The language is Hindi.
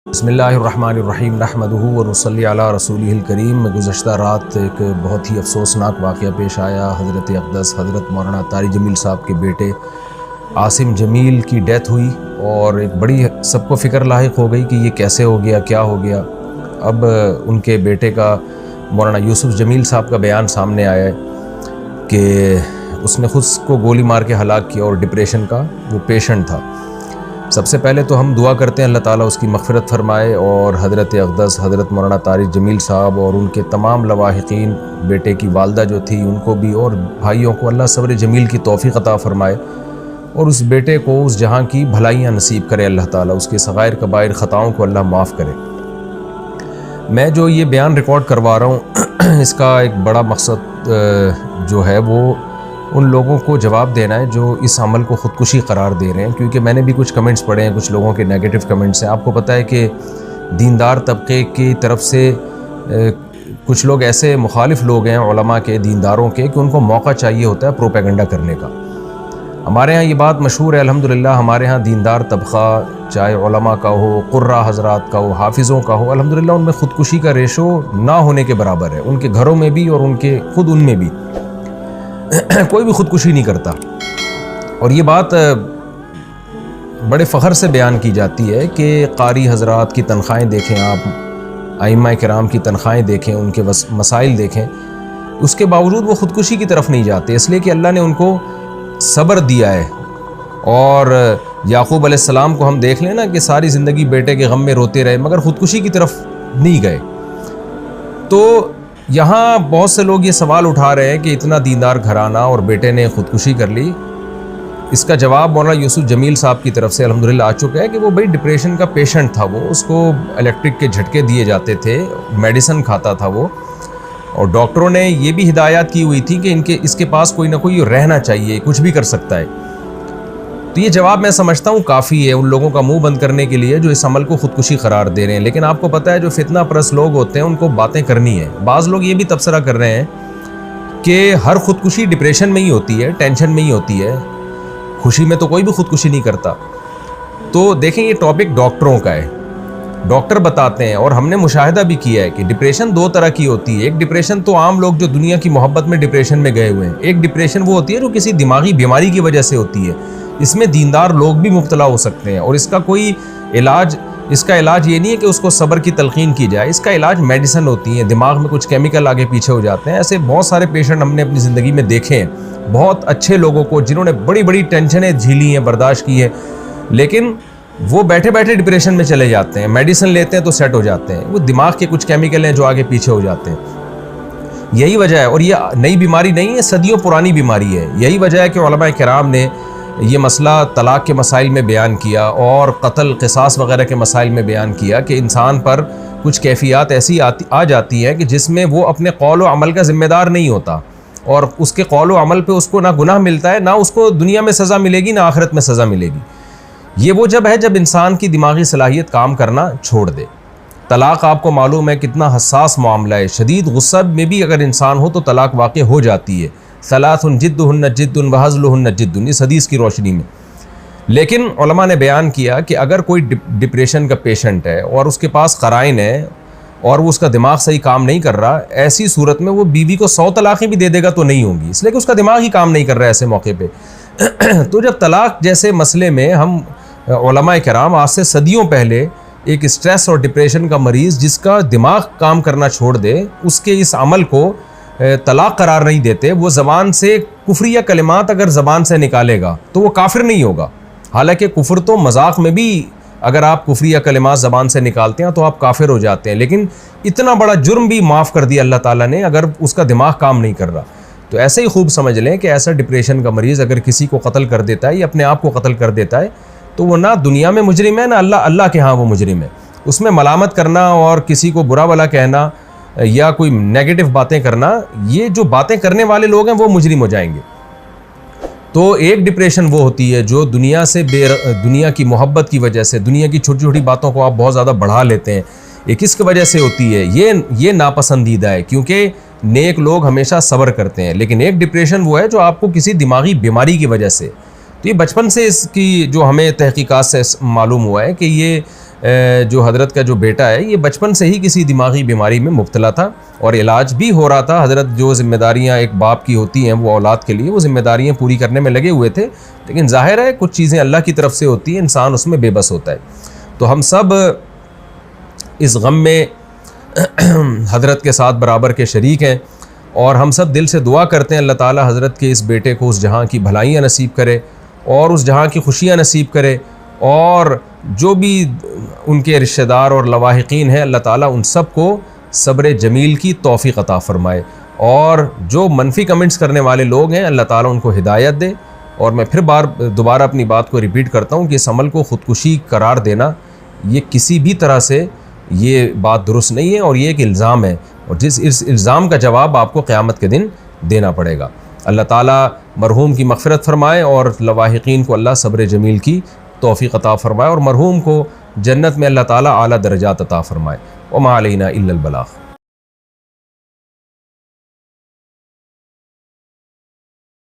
बिस्मिल्लाहिर्रहमानिर्रहीम नहमदुहु व नुसल्ली अला रसूलिहिल करीम। में गुज़श्ता रात एक बहुत ही अफसोसनाक वाक़या पेश आया। हज़रत अक़दस हज़रत मौलाना तारिक जमील साहब के बेटे आसिम जमील की डेथ हुई और एक बड़ी सबको फ़िक्र लाहिक हो गई कि ये कैसे हो गया, क्या हो गया। अब उनके बेटे का मौलाना यूसुफ जमील साहब का बयान सामने आया है कि उसने ख़ुद को गोली मार के हलाक किया और डिप्रेशन का वो पेशेंट था। सबसे पहले तो हम दुआ करते हैं अल्लाह ताला उसकी मग़फ़िरत फ़रमाए और हज़रत अक़दस हज़रत मौलाना तारिक जमील साहब और उनके तमाम लवाहिक़ीन, बेटे की वालदा जो थी उनको भी और भाइयों को अल्लाह सब्र जमील की तौफ़ीक़ अता फ़रमाए और उस बेटे को उस जहाँ की भलाइयाँ नसीब करे अल्लाह ताला, उसके सग़ाइर कबाइर ख़ताओं को अल्लाह माफ़ करे। मैं जो ये बयान रिकॉर्ड करवा रहा हूँ इसका एक बड़ा मकसद जो है वो उन लोगों को जवाब देना है जो इस अमल को ख़ुदकुशी करार दे रहे हैं, क्योंकि मैंने भी कुछ कमेंट्स पढ़े हैं, कुछ लोगों के नेगेटिव कमेंट्स हैं। आपको पता है कि दीनदार तबके की तरफ से कुछ लोग ऐसे मुखालिफ लोग हैं उलमा के, दीनदारों के, कि उनको मौका चाहिए होता है प्रोपेगेंडा करने का। हमारे यहाँ ये बात मशहूर है अल्हम्दुलिल्लाह। हमारे यहाँ दीनदार तबका, चाहे उलमा का हो, कुर्रा हज़रात का हो, हाफिज़ों का हो, अल्हम्दुलिल्लाह उनमें ख़ुदकुशी का रेशो ना होने के बराबर है। उनके घरों में भी और उनके खुद उनमें भी कोई भी ख़ुदकुशी नहीं करता। और ये बात बड़े फ़ख्र से बयान की जाती है कि कारी हज़रात की तनख़्वाहें देखें आप, आइम्मा किराम की तनख़्वाहें देखें, उनके मसाइल देखें, उसके बावजूद वो ख़ुदकुशी की तरफ नहीं जाते, इसलिए कि अल्लाह ने उनको सब्र दिया है। और याक़ूब अलैहिस्सलाम को हम देख लें ना कि सारी ज़िंदगी बेटे के गम में रोते रहे मगर ख़ुदकुशी की तरफ नहीं गए। तो यहाँ बहुत से लोग ये सवाल उठा रहे हैं कि इतना दीनदार घराना और बेटे ने ख़ुदकुशी कर ली। इसका जवाब मौलाना यूसुफ जमील साहब की तरफ से अल्हम्दुलिल्लाह आ चुका है कि वो भाई डिप्रेशन का पेशेंट था, वो उसको इलेक्ट्रिक के झटके दिए जाते थे, मेडिसिन खाता था वो, और डॉक्टरों ने ये भी हिदायत की हुई थी कि इसके पास कोई ना कोई रहना चाहिए, कुछ भी कर सकता है। तो ये जवाब मैं समझता हूँ काफ़ी है उन लोगों का मुंह बंद करने के लिए जो इस अमल को ख़ुदकुशी करार दे रहे हैं। लेकिन आपको पता है जो फितना परस्त लोग होते हैं उनको बातें करनी है। बाज़ लोग ये भी तबसरा कर रहे हैं कि हर ख़ुदकुशी डिप्रेशन में ही होती है, टेंशन में ही होती है, खुशी में तो कोई भी ख़ुदकुशी नहीं करता। तो देखें ये टॉपिक डॉक्टरों का है, डॉक्टर बताते हैं और हमने मुशाहिदा भी किया है कि डिप्रेशन दो तरह की होती है। एक डिप्रेशन तो आम लोग जो दुनिया की मोहब्बत में डिप्रेशन में गए हुए हैं, एक डिप्रेशन वो होती है जो किसी दिमागी बीमारी की वजह से होती है। इसमें दीनदार लोग भी मुब्तला हो सकते हैं और इसका इलाज ये नहीं है कि उसको सब्र की तलकीन की जाए, इसका इलाज मेडिसिन होती है, दिमाग में कुछ केमिकल आगे पीछे हो जाते हैं। ऐसे बहुत सारे पेशेंट हमने अपनी ज़िंदगी में देखे हैं, बहुत अच्छे लोगों को जिन्होंने बड़ी बड़ी टेंशनें झीली हैं, बर्दाश्त की है, लेकिन वो बैठे बैठे डिप्रेशन में चले जाते हैं, मेडिसिन लेते हैं तो सेट हो जाते हैं। वो दिमाग के कुछ केमिकल हैं जो आगे पीछे हो जाते हैं, यही वजह है। और ये नई बीमारी नहीं है, सदियों पुरानी बीमारी है। यही वजह है कि उलमा किराम ने ये मसला तलाक़ के मसाइल में बयान किया और कत्ल क़िसास वग़ैरह के मसाइल में बयान किया कि इंसान पर कुछ कैफ़ियत ऐसी आ जाती है कि जिसमें वो अपने कौल व अमल का ज़िम्मेदार नहीं होता और उसके कौल व अमल पे उसको ना गुनाह मिलता है, ना उसको दुनिया में सज़ा मिलेगी, ना आखिरत में सज़ा मिलेगी। ये वो जब है जब इंसान की दिमागी सलाहियत काम करना छोड़ दे। तलाक़ आपको मालूम है कितना हसास मामला है, शदीद गुस्सा में भी अगर इंसान हो तो तलाक़ वाक़ हो जाती है। सलासुन जिद्दुहुन्ना जिद्दुन व हज़्लुहुन्ना जिद्दुन, इस हदीस की रोशनी में। लेकिन उलमा ने बयान किया कि अगर कोई डिप्रेशन का पेशेंट है और उसके पास क़राइन है और वो उसका दिमाग सही काम नहीं कर रहा, ऐसी सूरत में वो बीवी को 100 तलाक़ें भी दे देगा तो नहीं होंगी, इसलिए कि उसका दिमाग ही काम नहीं कर रहा है ऐसे मौके पे। तो जब तलाक़ जैसे मसले में हम उलमा किराम आज से सदियों पहले एक स्ट्रेस और डिप्रेशन का मरीज़ जिसका दिमाग काम करना छोड़ दे, उसके इस अमल को तलाक़ करार नहीं देते। वो ज़बान से कुफ्रिया कलिमात अगर ज़बान से निकालेगा तो वो काफिर नहीं होगा। हालांकि कुफ्र तो मजाक में भी अगर आप कुफ्रिया कलिमात ज़बान से निकालते हैं तो आप काफिर हो जाते हैं, लेकिन इतना बड़ा जुर्म भी माफ़ कर दिया अल्लाह ताला ने अगर उसका दिमाग काम नहीं कर रहा। तो ऐसे ही खूब समझ लें कि ऐसा डिप्रेशन का मरीज़ अगर किसी को कत्ल कर देता है या अपने आप को कत्ल कर देता है तो वो ना दुनिया में मुजरिम है, ना अल्लाह के यहाँ वो मुजरिम है। उसमें मलामत करना और किसी को बुरा भला कहना या कोई नेगेटिव बातें करना, ये जो बातें करने वाले लोग हैं वो मुजरिम हो जाएंगे। तो एक डिप्रेशन वो होती है जो दुनिया की मोहब्बत की वजह से, दुनिया की छोटी छोटी बातों को आप बहुत ज़्यादा बढ़ा लेते हैं, एक किसकी वजह से होती है, ये नापसंदीदा है, क्योंकि नेक लोग हमेशा सब्र करते हैं। लेकिन एक डिप्रेशन वो है जो आपको किसी दिमागी बीमारी की वजह से, तो ये बचपन से इसकी जो हमें तहकीकात से मालूम हुआ है कि ये जो हज़रत का जो बेटा है ये बचपन से ही किसी दिमागी बीमारी में मुब्तला था और इलाज भी हो रहा था। हज़रत जो ज़िम्मेदारियाँ एक बाप की होती हैं वो औलाद के लिए वो ज़िम्मेदारियाँ पूरी करने में लगे हुए थे, लेकिन ज़ाहिर है कुछ चीज़ें अल्लाह की तरफ से होती हैं, इंसान उसमें बेबस होता है। तो हम सब इस गम में हज़रत के साथ बराबर के शरीक हैं और हम सब दिल से दुआ करते हैं अल्लाह ताला हज़रत के इस बेटे को उस जहाँ की भलाइयाँ नसीब करे और उस जहाँ की खुशियाँ नसीब करे, और जो भी उनके रिश्तेदार और लवाहिकीन हैं अल्लाह ताला उन सब को सब्र जमील की तौफ़ीक़ अता फ़रमाए, और जो मनफी कमेंट्स करने वाले लोग हैं अल्लाह ताला उनको हिदायत दे। और मैं फिर दोबारा अपनी बात को रिपीट करता हूँ कि इस अमल को ख़ुदकुशी करार देना ये किसी भी तरह से ये बात दुरुस्त नहीं है और ये एक इल्ज़ाम है, और जिस इस इल्ज़ाम का जवाब आपको क़यामत के दिन देना पड़ेगा। अल्लाह ताला मरहूम की मग़फ़िरत फ़रमाए और लवाहिकीन को अल्लाह सब्र जमील की तौफ़ीक़ अता फ़रमाए और मरहूम को जन्नत में अल्लाह ताला आला दर्जात अता फ़रमाए। व मा अलैना इल्लल बलाग़।